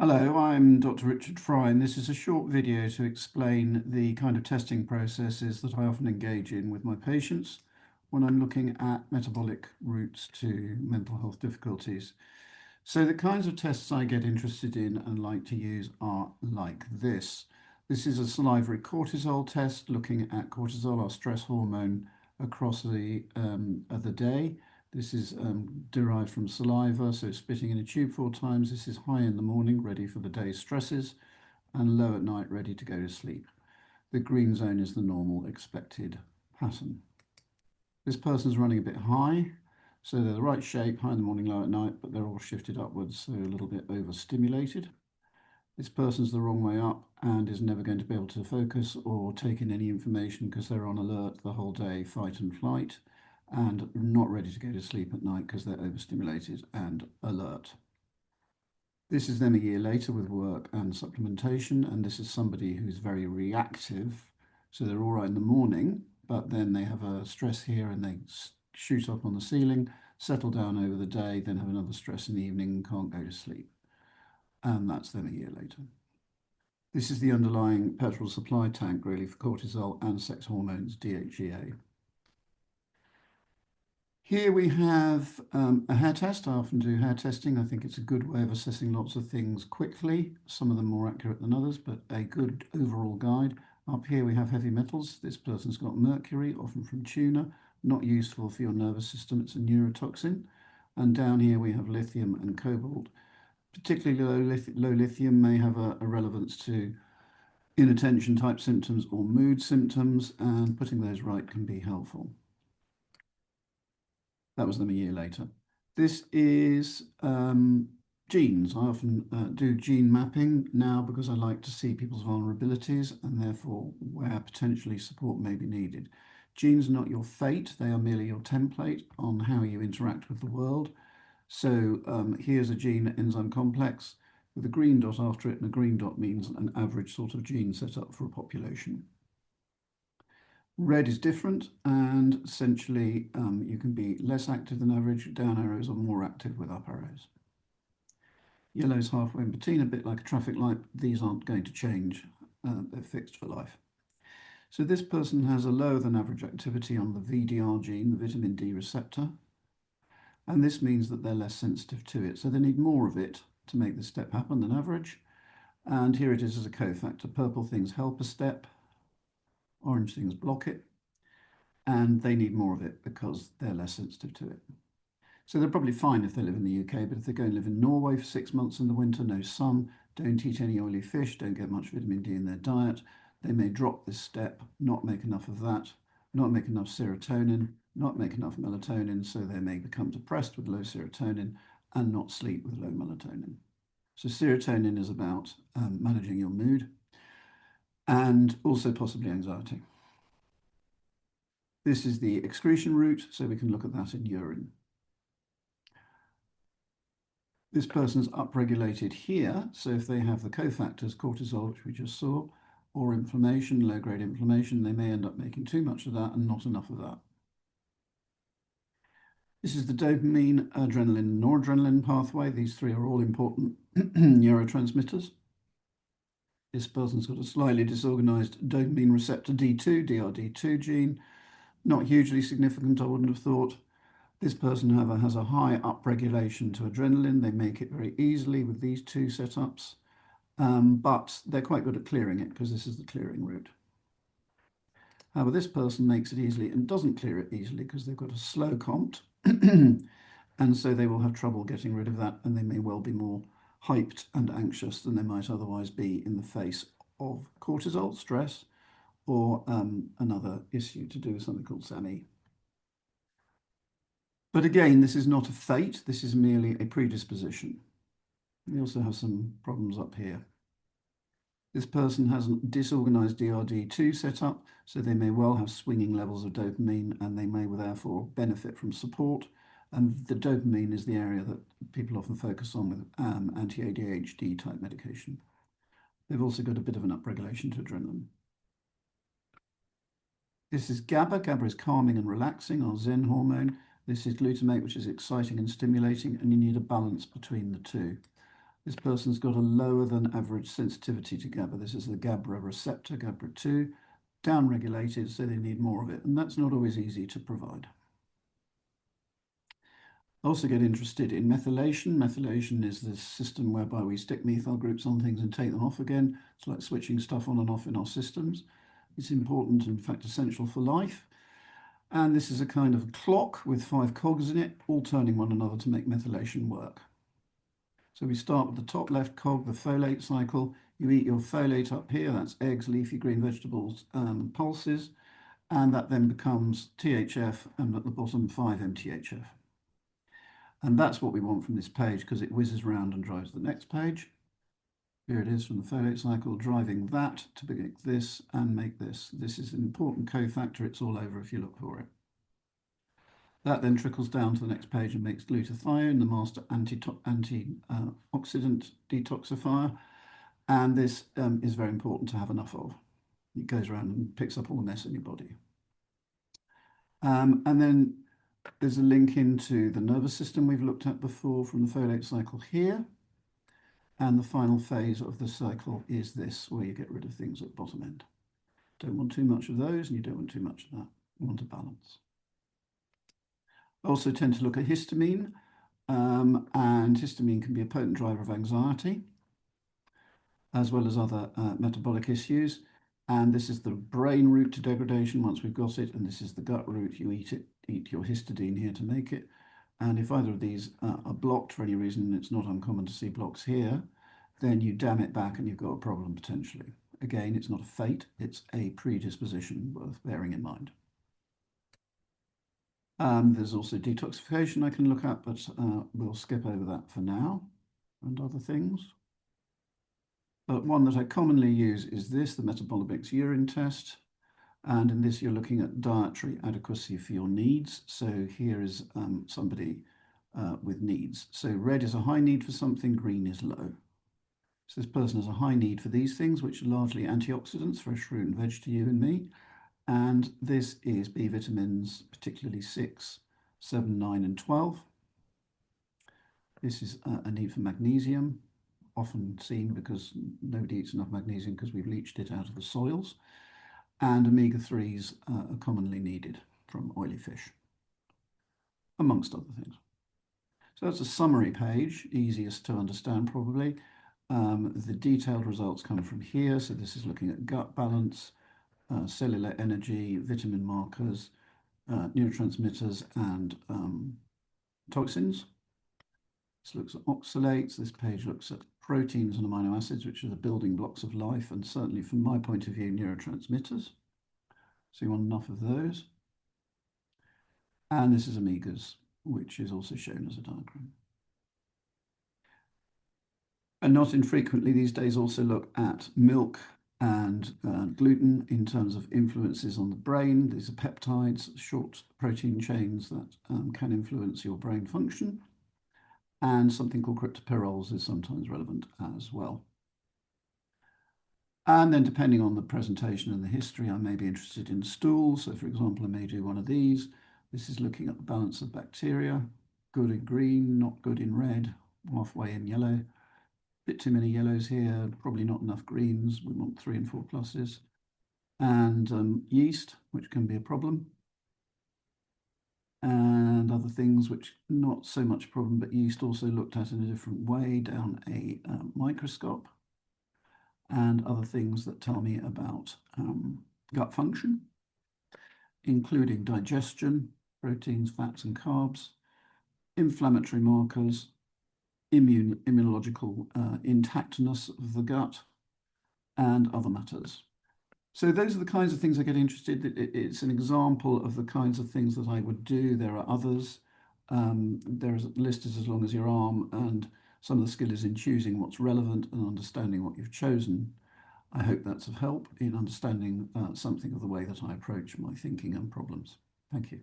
Hello, I'm Dr. Richard Fry, and this is a short video to explain the kind of testing processes that I often engage in with my patients when I'm looking at metabolic routes to mental health difficulties. So the kinds of tests I get interested in and like to use are like this. This is a salivary cortisol test looking at cortisol, our stress hormone, across the day. This is derived from saliva, so spitting in a tube 4 times. This is high in the morning, ready for the day's stresses, and low at night, ready to go to sleep. The green zone is the normal expected pattern. This person's running a bit high, so they're the right shape, high in the morning, low at night, but they're all shifted upwards, so a little bit overstimulated. This person's the wrong way up and is never going to be able to focus or take in any information because they're on alert the whole day, fight and flight, and not ready to go to sleep at night because they're overstimulated and alert. This is them a year later with work and supplementation, and this is somebody who's very reactive. So they're all right in the morning, but then they have a stress here and they shoot up on the ceiling, settle down over the day, then have another stress in the evening and can't go to sleep. And that's them a year later. This is the underlying petrol supply tank, really, for cortisol and sex hormones, DHEA. Here we have a hair test. I often do hair testing. I think it's a good way of assessing lots of things quickly, some of them more accurate than others, but a good overall guide. Up here we have heavy metals. This person's got mercury, often from tuna, not useful for your nervous system. It's a neurotoxin. And down here we have lithium and cobalt. Particularly low lithium may have a relevance to inattention type symptoms or mood symptoms, and putting those right can be helpful. That was them a year later. This is genes. I often do gene mapping now because I like to see people's vulnerabilities and therefore where potentially support may be needed. Genes are not your fate, they are merely your template on how you interact with the world. So here's a gene enzyme complex with a green dot after it, and a green dot means an average sort of gene set up for a population. Red is different, and essentially you can be less active than average. Down arrows are more active with up arrows. Yellow is halfway in between, a bit like a traffic light. These aren't going to change. They're fixed for life. So this person has a lower than average activity on the VDR gene, the vitamin D receptor, and this means that they're less sensitive to it. So they need more of it to make this step happen than average. And here it is as a cofactor. Purple things help a step, orange things block it, and they need more of it because they're less sensitive to it. So they're probably fine if they live in the UK, but if they go and live in Norway for 6 months in the winter, no sun, don't eat any oily fish, don't get much vitamin D in their diet, they may drop this step, not make enough of that, not make enough serotonin, not make enough melatonin, so they may become depressed with low serotonin and not sleep with low melatonin. So serotonin is about managing your mood and also possibly anxiety. This is the excretion route, so we can look at that in urine. This person's upregulated here, so if they have the cofactors, cortisol, which we just saw, or inflammation, low-grade inflammation, they may end up making too much of that and not enough of that. This is the dopamine, adrenaline, noradrenaline pathway. These three are all important neurotransmitters. This person's got a slightly disorganized dopamine receptor D2, DRD2 gene. Not hugely significant, I wouldn't have thought. This person, however, has a high upregulation to adrenaline. They make it very easily with these two setups, but they're quite good at clearing it because this is the clearing route. However, this person makes it easily and doesn't clear it easily because they've got a slow COMT, and so they will have trouble getting rid of that, and they may well be more hyped and anxious than they might otherwise be in the face of cortisol, stress, or another issue to do with something called SAMe. But again, this is not a fate, this is merely a predisposition. We also have some problems up here. This person has a disorganized DRD2 set up, so they may well have swinging levels of dopamine and they may therefore benefit from support. And the dopamine is the area that people often focus on with anti-ADHD type medication. They've also got a bit of an upregulation to adrenaline. This is GABA. GABA is calming and relaxing, our Zen hormone. This is glutamate, which is exciting and stimulating, and you need a balance between the two. This person's got a lower than average sensitivity to GABA. This is the GABA receptor, GABA2, downregulated, so they need more of it. And that's not always easy to provide. Also get interested in methylation. Methylation is this system whereby we stick methyl groups on things and take them off again. It's like switching stuff on and off in our systems. It's important, in fact, essential for life. And this is a kind of clock with 5 cogs in it, all turning one another to make methylation work. So we start with the top left cog, the folate cycle. You eat your folate up here, that's eggs, leafy green vegetables, pulses, and that then becomes THF, and at the bottom 5-MTHF. And that's what we want from this page because it whizzes around and drives the next page. Here it is from the folate cycle, driving that to make this and make this. This is an important cofactor. It's all over if you look for it. That then trickles down to the next page and makes glutathione, the master antioxidant detoxifier. And this is very important to have enough of. It goes around and picks up all the mess in your body. And then there's a link into the nervous system we've looked at before from the folate cycle here. And the final phase of the cycle is this, where you get rid of things at the bottom end. Don't want too much of those, and you don't want too much of that. You want a balance. I also tend to look at histamine, and histamine can be a potent driver of anxiety, as well as other metabolic issues. And this is the brain route to degradation once we've got it, and this is the gut route. You eat your histidine here to make it. And if either of these are blocked for any reason, and it's not uncommon to see blocks here, then you dam it back and you've got a problem potentially. Again, it's not a fate, it's a predisposition worth bearing in mind. There's also detoxification I can look at, but we'll skip over that for now, and other things. But one that I commonly use is this, the Metabolomics urine test. And in this, you're looking at dietary adequacy for your needs. So here is somebody with needs. So red is a high need for something, green is low. So this person has a high need for these things, which are largely antioxidants, fresh fruit and veg to you and me. And this is B vitamins, particularly 6, 7, 9, and 12. This is a need for magnesium, often seen because nobody eats enough magnesium because we've leached it out of the soils. And omega-3s are commonly needed from oily fish, amongst other things. So that's a summary page, easiest to understand probably. The detailed results come from here. So this is looking at gut balance, cellular energy, vitamin markers, neurotransmitters, and toxins. This looks at oxalates. This page looks at proteins and amino acids, which are the building blocks of life, and certainly from my point of view, neurotransmitters. So you want enough of those. And this is omegas, which is also shown as a diagram. And not infrequently these days also look at milk and gluten in terms of influences on the brain. These are peptides, short protein chains that can influence your brain function. And something called cryptopyrroles is sometimes relevant as well. And then depending on the presentation and the history, I may be interested in stool. So for example, I may do one of these. This is looking at the balance of bacteria, good in green, not good in red, halfway in yellow. Bit too many yellows here, probably not enough greens. We want 3 and 4 pluses. And yeast, which can be a problem. And other things which not so much a problem, but yeast also looked at in a different way down a microscope. And other things that tell me about gut function, including digestion, proteins, fats, and carbs, inflammatory markers, immunological intactness of the gut, and other matters. So those are the kinds of things I get interested in. It's an example of the kinds of things that I would do. There are others. There's a list is as long as your arm, and some of the skill is in choosing what's relevant and understanding what you've chosen. I hope that's of help in understanding something of the way that I approach my thinking and problems. Thank you.